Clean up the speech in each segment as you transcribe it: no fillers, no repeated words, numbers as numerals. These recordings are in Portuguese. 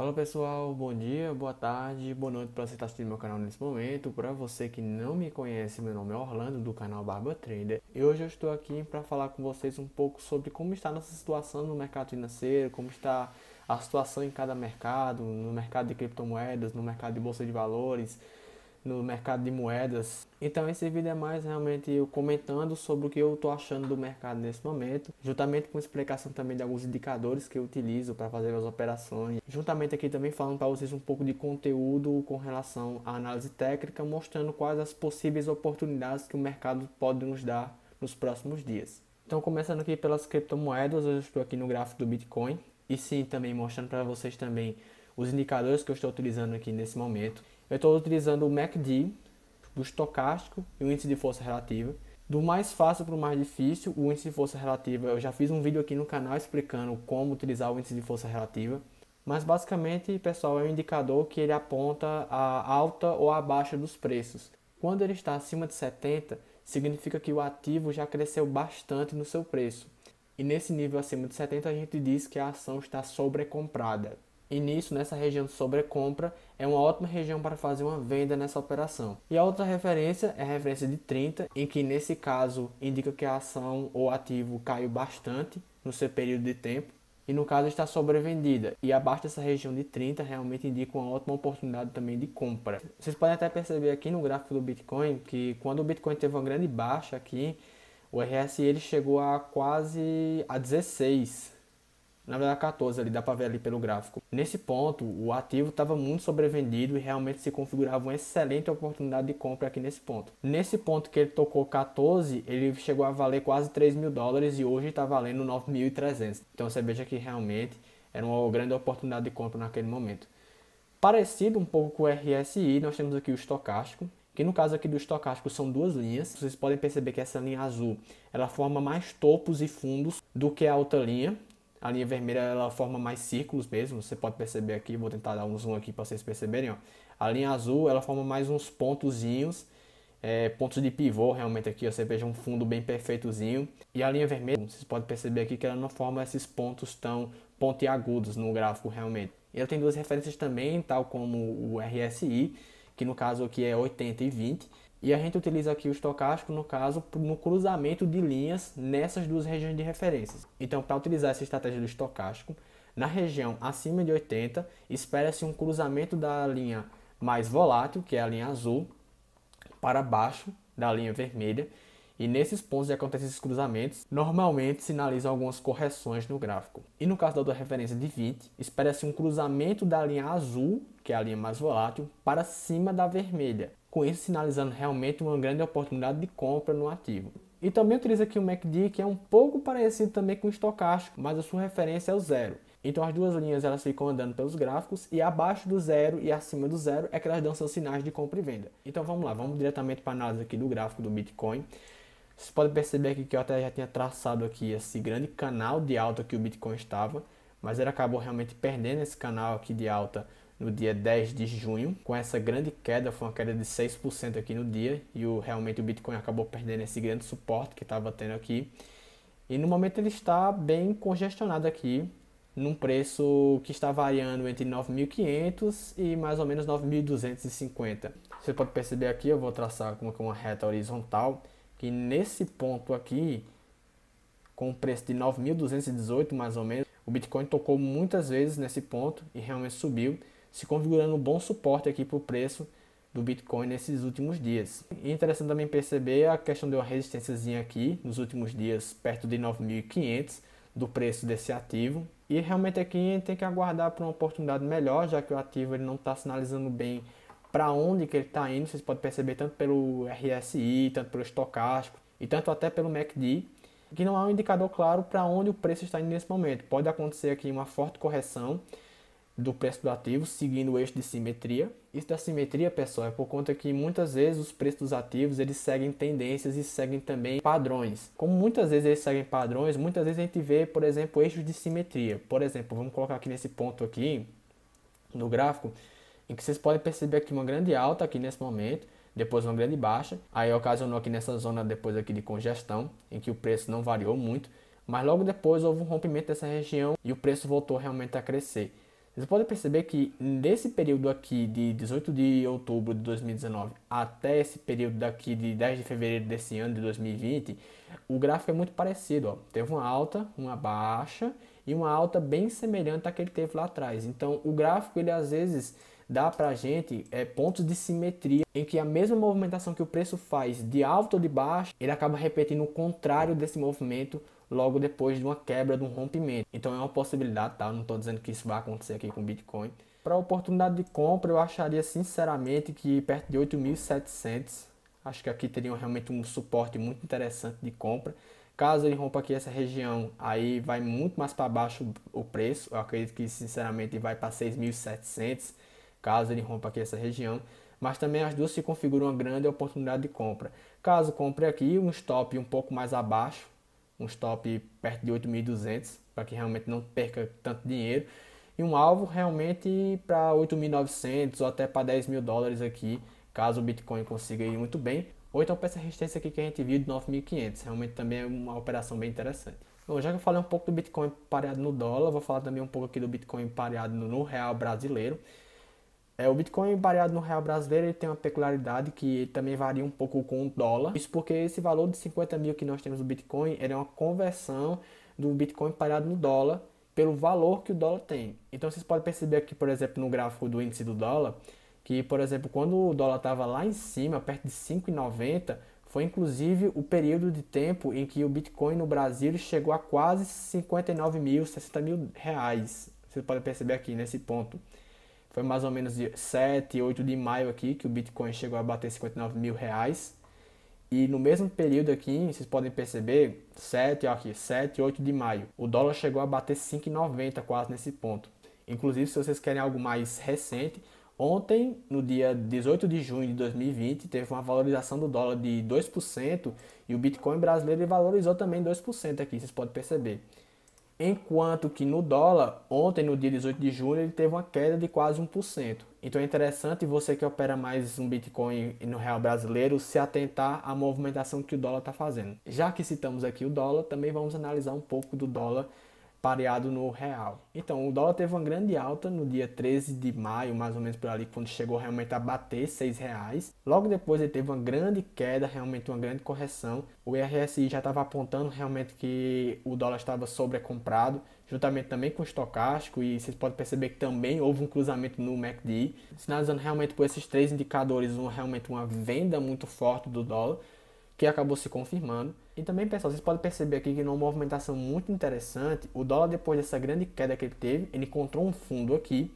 Fala pessoal, bom dia, boa tarde, boa noite para você estar assistindo meu canal nesse momento. Para você que não me conhece, meu nome é Orlando do canal Barba Trader e hoje eu estou aqui para falar com vocês um pouco sobre como está a nossa situação no mercado financeiro, como está a situação em cada mercado, no mercado de criptomoedas, no mercado de bolsa de valores, no mercado de moedas. Então esse vídeo é mais realmente eu comentando sobre o que eu estou achando do mercado nesse momento, juntamente com explicação também de alguns indicadores que eu utilizo para fazer as operações, juntamente aqui também falando para vocês um pouco de conteúdo com relação à análise técnica, mostrando quais as possíveis oportunidades que o mercado pode nos dar nos próximos dias. Então começando aqui pelas criptomoedas, eu estou aqui no gráfico do Bitcoin e sim também mostrando para vocês também os indicadores que eu estou utilizando aqui nesse momento. Eu estou utilizando o MACD, do estocástico e o índice de força relativa. Do mais fácil para o mais difícil, o índice de força relativa, eu já fiz um vídeo aqui no canal explicando como utilizar o índice de força relativa. Mas basicamente, pessoal, é um indicador que ele aponta a alta ou a baixa dos preços. Quando ele está acima de 70, significa que o ativo já cresceu bastante no seu preço. E nesse nível acima de 70, a gente diz que a ação está sobrecomprada. E nisso, nessa região de sobrecompra, é uma ótima região para fazer uma venda nessa operação. E a outra referência é a referência de 30, em que nesse caso indica que a ação ou ativo caiu bastante no seu período de tempo. E no caso está sobrevendida. E abaixo dessa região de 30 realmente indica uma ótima oportunidade também de compra. Vocês podem até perceber aqui no gráfico do Bitcoin que quando o Bitcoin teve uma grande baixa aqui, o RSI ele chegou a quase a 16. Na verdade 14 ali, dá para ver ali pelo gráfico. Nesse ponto, o ativo estava muito sobrevendido e realmente se configurava uma excelente oportunidade de compra aqui nesse ponto. Nesse ponto que ele tocou 14, ele chegou a valer quase 3 mil dólares e hoje está valendo 9.300. Então você veja que realmente era uma grande oportunidade de compra naquele momento. Parecido um pouco com o RSI, nós temos aqui o estocástico, que no caso aqui do estocástico são duas linhas. Vocês podem perceber que essa linha azul, ela forma mais topos e fundos do que a outra linha. A linha vermelha ela forma mais círculos mesmo, você pode perceber aqui, vou tentar dar um zoom aqui para vocês perceberem. Ó. A linha azul ela forma mais uns pontozinhos, pontos de pivô realmente aqui, ó, você veja um fundo bem perfeitozinho. E a linha vermelha, vocês podem perceber aqui que ela não forma esses pontos tão pontiagudos no gráfico realmente. E ela tem duas referências também, tal como o RSI, que no caso aqui é 80 e 20. E a gente utiliza aqui o estocástico, no caso, no cruzamento de linhas nessas duas regiões de referências. Então, para utilizar essa estratégia do estocástico, na região acima de 80, espera-se um cruzamento da linha mais volátil, que é a linha azul, para baixo da linha vermelha. E nesses pontos que acontecem esses cruzamentos, normalmente sinalizam algumas correções no gráfico. E no caso da outra referência de 20, espera-se um cruzamento da linha azul, que é a linha mais volátil, para cima da vermelha. Com isso sinalizando realmente uma grande oportunidade de compra no ativo. E também utiliza aqui o MACD, que é um pouco parecido também com o estocástico, mas a sua referência é o zero. Então as duas linhas elas ficam andando pelos gráficos e abaixo do zero e acima do zero é que elas dão seus sinais de compra e venda. Então vamos lá, vamos diretamente para a análise aqui do gráfico do Bitcoin. Vocês podem perceber aqui que eu até já tinha traçado aqui esse grande canal de alta que o Bitcoin estava, mas ele acabou realmente perdendo esse canal aqui de alta no dia 10 de junho, com essa grande queda, foi uma queda de 6% aqui no dia, e realmente o Bitcoin acabou perdendo esse grande suporte que estava tendo aqui. E no momento ele está bem congestionado aqui, num preço que está variando entre 9.500 e mais ou menos 9.250. Você pode perceber aqui, eu vou traçar com uma reta horizontal, que nesse ponto aqui, com o preço de 9.218 mais ou menos, o Bitcoin tocou muitas vezes nesse ponto e realmente subiu, se configurando um bom suporte aqui para o preço do Bitcoin nesses últimos dias. E é interessante também perceber a questão de uma resistênciazinha aqui nos últimos dias, perto de 9.500 do preço desse ativo. E realmente aqui a gente tem que aguardar por uma oportunidade melhor, já que o ativo ele não está sinalizando bem para onde que ele está indo. Vocês podem perceber tanto pelo RSI, tanto pelo estocástico e tanto até pelo MACD, que não há um indicador claro para onde o preço está indo nesse momento. Pode acontecer aqui uma forte correção do preço do ativo, seguindo o eixo de simetria. Isso da simetria, pessoal, é por conta que muitas vezes os preços dos ativos eles seguem tendências e seguem também padrões. Como muitas vezes eles seguem padrões, muitas vezes a gente vê, por exemplo, eixos de simetria. Por exemplo, vamos colocar aqui nesse ponto aqui, no gráfico, em que vocês podem perceber aqui uma grande alta aqui nesse momento, depois uma grande baixa, aí ocasionou aqui nessa zona depois aqui de congestão, em que o preço não variou muito, mas logo depois houve um rompimento dessa região e o preço voltou realmente a crescer. Vocês podem perceber que nesse período aqui de 18 de outubro de 2019 até esse período daqui de 10 de fevereiro desse ano de 2020, o gráfico é muito parecido, ó. Teve uma alta, uma baixa e uma alta bem semelhante à que ele teve lá atrás. Então o gráfico ele às vezes dá pra gente pontos de simetria em que a mesma movimentação que o preço faz de alta ou de baixa, ele acaba repetindo o contrário desse movimento logo depois de uma quebra, de um rompimento. Então é uma possibilidade, tá? Eu não estou dizendo que isso vai acontecer aqui com o Bitcoin. Para a oportunidade de compra, eu acharia sinceramente que perto de 8.700, acho que aqui teria realmente um suporte muito interessante de compra. Caso ele rompa aqui essa região, aí vai muito mais para baixo o preço. Eu acredito que sinceramente vai para 6.700, caso ele rompa aqui essa região. Mas também as duas se configuram uma grande oportunidade de compra. Caso compre aqui um stop um pouco mais abaixo, um stop perto de 8.200, para que realmente não perca tanto dinheiro. E um alvo realmente para 8.900 ou até para 10 mil dólares aqui, caso o Bitcoin consiga ir muito bem. Ou então para essa resistência aqui que a gente viu de 9.500, realmente também é uma operação bem interessante. Bom, já que eu falei um pouco do Bitcoin pareado no dólar, vou falar também um pouco aqui do Bitcoin pareado no real brasileiro. O Bitcoin pareado no real brasileiro ele tem uma peculiaridade que também varia um pouco com o dólar. Isso porque esse valor de 50 mil que nós temos no Bitcoin é uma conversão do Bitcoin pareado no dólar pelo valor que o dólar tem. Então vocês podem perceber aqui, por exemplo, no gráfico do índice do dólar, que, por exemplo, quando o dólar estava lá em cima, perto de 5,90, foi inclusive o período de tempo em que o Bitcoin no Brasil chegou a quase 59 mil, 60 mil reais. Vocês podem perceber aqui nesse ponto. Foi mais ou menos de 7, 8 de maio aqui que o Bitcoin chegou a bater 59 mil reais. E no mesmo período aqui, vocês podem perceber, 7, 8 de maio, o dólar chegou a bater 5,90 quase nesse ponto. Inclusive, se vocês querem algo mais recente, ontem, no dia 18 de junho de 2020, teve uma valorização do dólar de 2% e o Bitcoin brasileiro valorizou também 2% aqui, vocês podem perceber. Enquanto que no dólar, ontem no dia 18 de junho, ele teve uma queda de quase 1%. Então é interessante você que opera mais um Bitcoin no real brasileiro se atentar à movimentação que o dólar está fazendo. Já que citamos aqui o dólar, também vamos analisar um pouco do dólar pareado no real. Então, o dólar teve uma grande alta no dia 13 de maio, mais ou menos por ali, quando chegou realmente a bater R$6. Logo depois ele teve uma grande queda, realmente uma grande correção. O RSI já estava apontando realmente que o dólar estava sobrecomprado, juntamente também com o estocástico, e vocês podem perceber que também houve um cruzamento no MACD, sinalizando realmente por esses três indicadores realmente uma venda muito forte do dólar, que acabou se confirmando. E também, pessoal, vocês podem perceber aqui que numa movimentação muito interessante, o dólar, depois dessa grande queda que ele teve, ele encontrou um fundo aqui.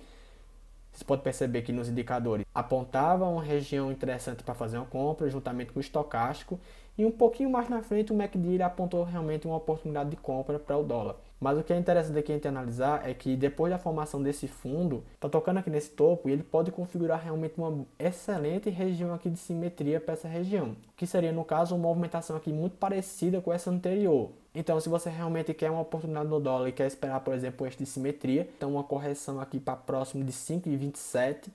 Vocês podem perceber que nos indicadores apontava uma região interessante para fazer uma compra, juntamente com o estocástico. E um pouquinho mais na frente, o MACD apontou realmente uma oportunidade de compra para o dólar. Mas o que é interessante aqui a gente analisar é que depois da formação desse fundo, está tocando aqui nesse topo e ele pode configurar realmente uma excelente região aqui de simetria para essa região, que seria no caso uma movimentação aqui muito parecida com essa anterior. Então, se você realmente quer uma oportunidade no dólar e quer esperar, por exemplo, este de simetria, então uma correção aqui para próximo de 5,27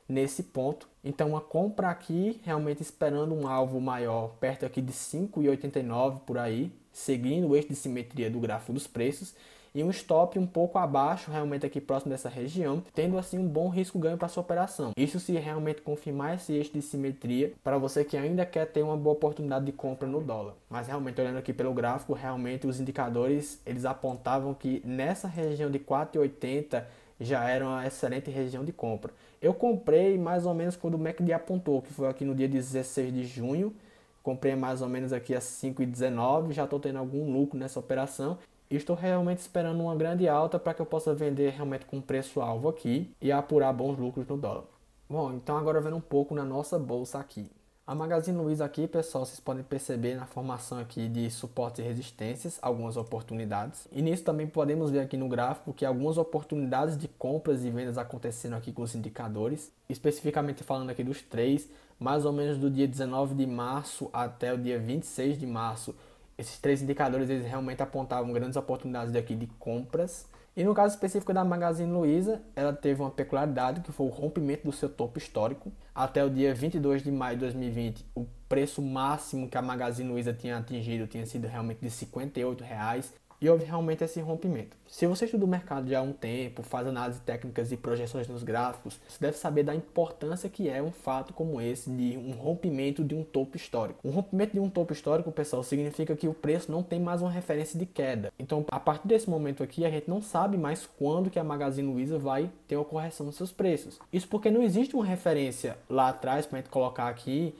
nesse ponto. Então, uma compra aqui realmente esperando um alvo maior, perto aqui de 5,89 por aí, seguindo o eixo de simetria do gráfico dos preços, e um stop um pouco abaixo, realmente aqui próximo dessa região, tendo assim um bom risco-ganho para sua operação. Isso se realmente confirmar esse eixo de simetria para você que ainda quer ter uma boa oportunidade de compra no dólar. Mas realmente olhando aqui pelo gráfico, realmente os indicadores eles apontavam que nessa região de 4,80 já era uma excelente região de compra. Eu comprei mais ou menos quando o MACD apontou, que foi aqui no dia 16 de junho. Comprei mais ou menos aqui a 5,19, já estou tendo algum lucro nessa operação. E estou realmente esperando uma grande alta para que eu possa vender realmente com preço alvo aqui e apurar bons lucros no dólar. Bom, então agora vendo um pouco na nossa bolsa aqui. A Magazine Luiza aqui, pessoal, vocês podem perceber na formação aqui de suportes e resistências, algumas oportunidades. E nisso também podemos ver aqui no gráfico que algumas oportunidades de compras e vendas acontecendo aqui com os indicadores. Especificamente falando aqui dos três, mais ou menos do dia 19 de março até o dia 26 de março. Esses três indicadores eles realmente apontavam grandes oportunidades aqui de compras. E no caso específico da Magazine Luiza, ela teve uma peculiaridade que foi o rompimento do seu topo histórico. Até o dia 22 de maio de 2020, o preço máximo que a Magazine Luiza tinha atingido tinha sido realmente de R$58. e houve realmente esse rompimento. Se você estuda o mercado já há um tempo, faz análise técnicas e projeções nos gráficos, você deve saber da importância que é um fato como esse de um rompimento de um topo histórico. Um rompimento de um topo histórico, pessoal, significa que o preço não tem mais uma referência de queda. Então, a partir desse momento aqui, a gente não sabe mais quando que a Magazine Luiza vai ter uma correção nos seus preços. Isso porque não existe uma referência lá atrás para a gente colocar aqui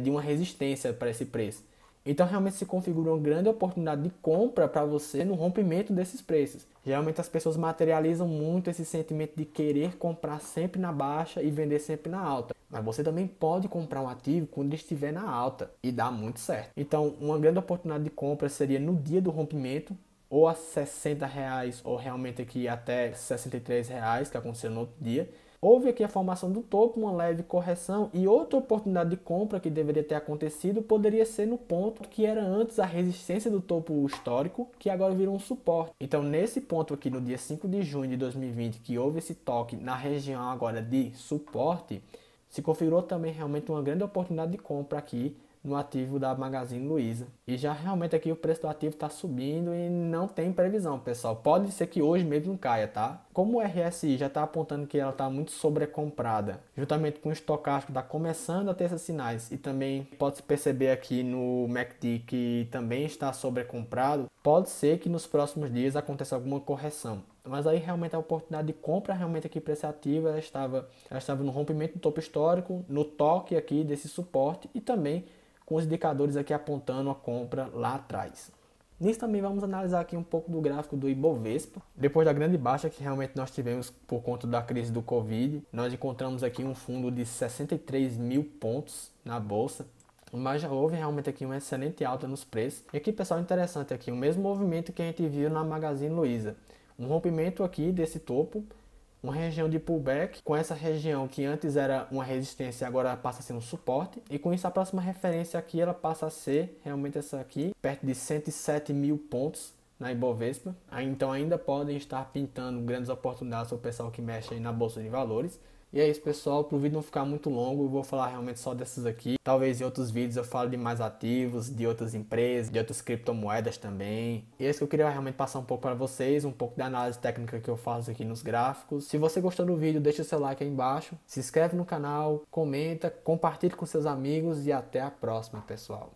de uma resistência para esse preço. Então realmente se configura uma grande oportunidade de compra para você no rompimento desses preços. Geralmente as pessoas materializam muito esse sentimento de querer comprar sempre na baixa e vender sempre na alta. Mas você também pode comprar um ativo quando ele estiver na alta e dá muito certo. Então uma grande oportunidade de compra seria no dia do rompimento, ou a R$60, ou realmente aqui até R$63, que aconteceu no outro dia. Houve aqui a formação do topo, uma leve correção, e outra oportunidade de compra que deveria ter acontecido poderia ser no ponto que era antes a resistência do topo histórico, que agora virou um suporte. Então nesse ponto aqui no dia 5 de junho de 2020, que houve esse toque na região agora de suporte, se configurou também realmente uma grande oportunidade de compra aqui no ativo da Magazine Luiza. E já realmente aqui o preço do ativo está subindo e não tem previsão, pessoal. Pode ser que hoje mesmo caia, tá? Como o RSI já está apontando que ela está muito sobrecomprada, juntamente com o estocástico está começando a ter esses sinais, e também pode-se perceber aqui no MACD que também está sobrecomprado, pode ser que nos próximos dias aconteça alguma correção. Mas aí realmente a oportunidade de compra realmente aqui para esse ativo, ela estava no rompimento do topo histórico, no toque aqui desse suporte e também com os indicadores aqui apontando a compra lá atrás. Nisso também vamos analisar aqui um pouco do gráfico do Ibovespa. Depois da grande baixa que realmente nós tivemos por conta da crise do Covid, nós encontramos aqui um fundo de 63 mil pontos na bolsa. Mas já houve realmente aqui uma excelente alta nos preços. E aqui, pessoal, interessante aqui, o mesmo movimento que a gente viu na Magazine Luiza. Um rompimento aqui desse topo, uma região de pullback, com essa região que antes era uma resistência, agora passa a ser um suporte, e com isso a próxima referência aqui, ela passa a ser realmente essa aqui, perto de 107 mil pontos na Ibovespa. Então ainda podem estar pintando grandes oportunidades para o pessoal que mexe aí na Bolsa de Valores. E é isso, pessoal, para o vídeo não ficar muito longo, eu vou falar realmente só dessas aqui. Talvez em outros vídeos eu falo de mais ativos, de outras empresas, de outras criptomoedas também. E é isso que eu queria realmente passar um pouco para vocês, um pouco da análise técnica que eu faço aqui nos gráficos. Se você gostou do vídeo, deixa o seu like aí embaixo, se inscreve no canal, comenta, compartilhe com seus amigos e até a próxima, pessoal.